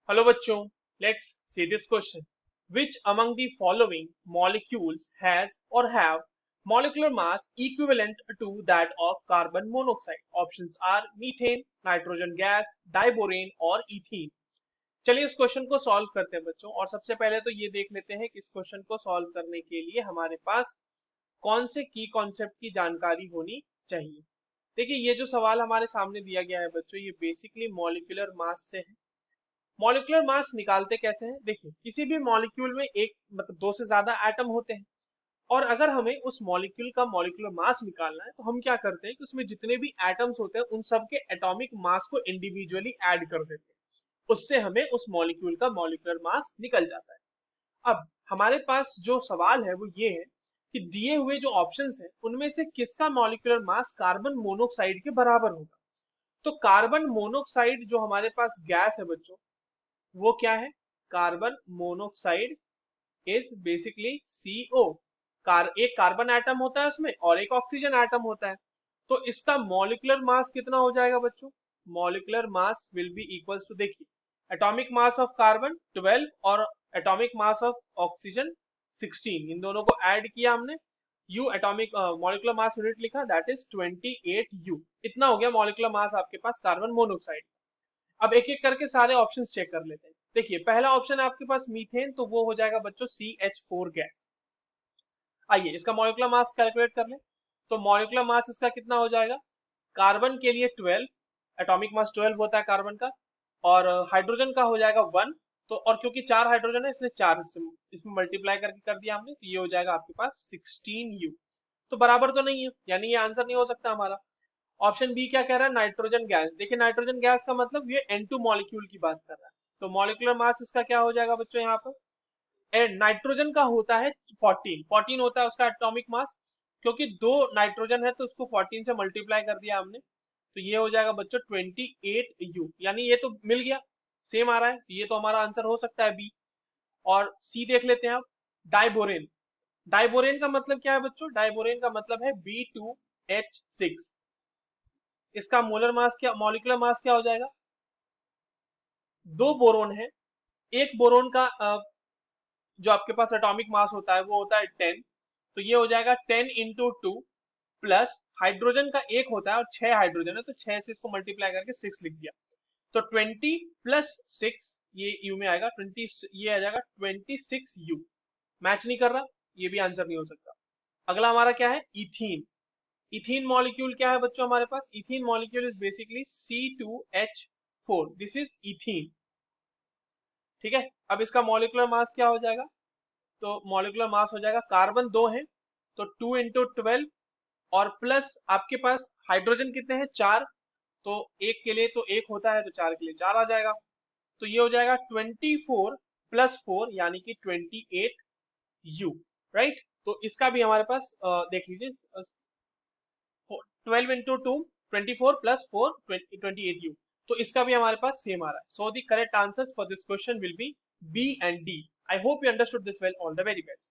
Hello bachcho, let's see this question. Which among the following molecules has or have molecular mass equivalent to that of carbon monoxide? Options are methane, nitrogen gas, diborane और ethene. चलिए इस question को solve करते हैं बच्चों। और सबसे पहले तो ये देख लेते हैं कि इस क्वेश्चन को सॉल्व करने के लिए हमारे पास कौन से की कॉन्सेप्ट की जानकारी होनी चाहिए। देखिए ये जो सवाल हमारे सामने दिया गया है बच्चों, ये बेसिकली मॉलिक्यूलर मास से है। मॉलिक्यूलर मास निकालते कैसे हैं? देखिए किसी भी मॉलिक्यूल में एक मतलब दो से ज्यादा एटम होते हैं, और अगर हमें उस मॉलिक्यूल का मॉलिक्यूलर मास निकालना है तो हम क्या करते हैं कि उसमें जितने भी एटम्स होते हैं उन सब के एटॉमिक मास को इंडिविजुअली ऐड कर देते हैं। उससे हमें उस मॉलिक्यूल का मॉलिक्यूलर मास निकल जाता है। अब हमारे पास जो सवाल है वो ये है कि दिए हुए जो ऑप्शंस हैं उनमें से किसका मॉलिक्यूलर मास कार्बन मोनोक्साइड के बराबर होगा। तो कार्बन मोनोक्साइड जो हमारे पास गैस है बच्चों, वो क्या है? Carbon monoxide is basically CO। एक कार्बन एटम होता है उसमें और एक ऑक्सीजन एटम होता है। तो इसका मॉलिक्यूलर मास कितना हो जाएगा बच्चों? Molecular mass will be equals to, देखिए एटॉमिक मास ऑफ कार्बन 12 और एटॉमिक मास ऑफ ऑक्सीजन 16, इन दोनों को ऐड किया हमने। U atomic molecular mass unit लिखा, दैट इज 28U। इतना हो गया मॉलिक्यूलर मास आपके पास कार्बन मोनोक्साइड। अब एक एक करके सारे ऑप्शंस चेक कर लेते हैं। देखिए पहला ऑप्शन है आपके पास मीथेन, तो वो हो जाएगा बच्चों CH4 गैस। आइए इसका मॉलिक्यूलर मास कैलकुलेट कर लें। तो मॉलिक्यूलर मास इसका कितना हो जाएगा? कार्बन के लिए 12, एटॉमिक मास 12 होता है कार्बन का, और हाइड्रोजन का हो जाएगा 1। तो और क्योंकि 4 हाइड्रोजन है इसलिए 4 इसमें मल्टीप्लाई करके कर दिया हमने, तो ये हो जाएगा आपके पास 16U। तो बराबर तो नहीं है, यानी ये आंसर नहीं हो सकता हमारा। ऑप्शन बी क्या कह रहा है? Nitrogen gas. देखिए नाइट्रोजन गैस का मतलब ये N2 मॉलिक्यूल की बात कर रहा है। तो मॉलिक्यूलर मास इसका क्या हो जाएगा बच्चों यहाँ पर? एंड नाइट्रोजन का होता है 14 होता है उसका एटॉमिक मास। क्योंकि दो नाइट्रोजन है तो उसको 14 से मल्टीप्लाई कर दिया हमने, तो ये हो जाएगा बच्चों 28U। यानी ये तो मिल गया, सेम आ रहा है, तो ये तो हमारा आंसर हो सकता है बी। और सी देख लेते हैं आप, डाइबोरेन। डाइबोरेन का मतलब क्या है बच्चों? डाइबोरेन का मतलब है B2H6। इसका मोलर मास क्या, मॉलिक्यूलर मास क्या हो जाएगा? दो बोरोन है, एक बोरोन का जो आपके पास एटॉमिक मास होता है वो होता है 10। तो ये हो जाएगा 10 × 2 प्लस हाइड्रोजन का एक होता है और 6 हाइड्रोजन है, तो 6 से इसको मल्टीप्लाई करके 6 लिख दिया। तो 20 प्लस 6, ये यू में आएगा 20, ये आ जाएगा 26U। मैच नहीं कर रहा, ये भी आंसर नहीं हो सकता। अगला हमारा क्या है? इथीन। इथीन मॉलिक्यूल क्या है बच्चों हमारे पास? Ethene molecule is basically C2H4, this is ethene. ठीक है, अब इसका मॉलिक्यूलर मास क्या हो जाएगा? तो मॉलिक्यूलर मास हो जाएगा, कार्बन दो है तो 2 × 12, और प्लस आपके पास हाइड्रोजन कितने हैं? 4। तो एक के लिए तो एक होता है तो 4 के लिए 4 आ जाएगा। तो ये हो जाएगा 24 प्लस 4 यानी कि 28U। राइट, तो इसका भी हमारे पास देख लीजिए, 12 × 2 24 प्लस 4 28U। तो इसका भी हमारे पास सेम आ रहा है। So the correct answers for this question will be B and D. I hope you understood this well. All the very best.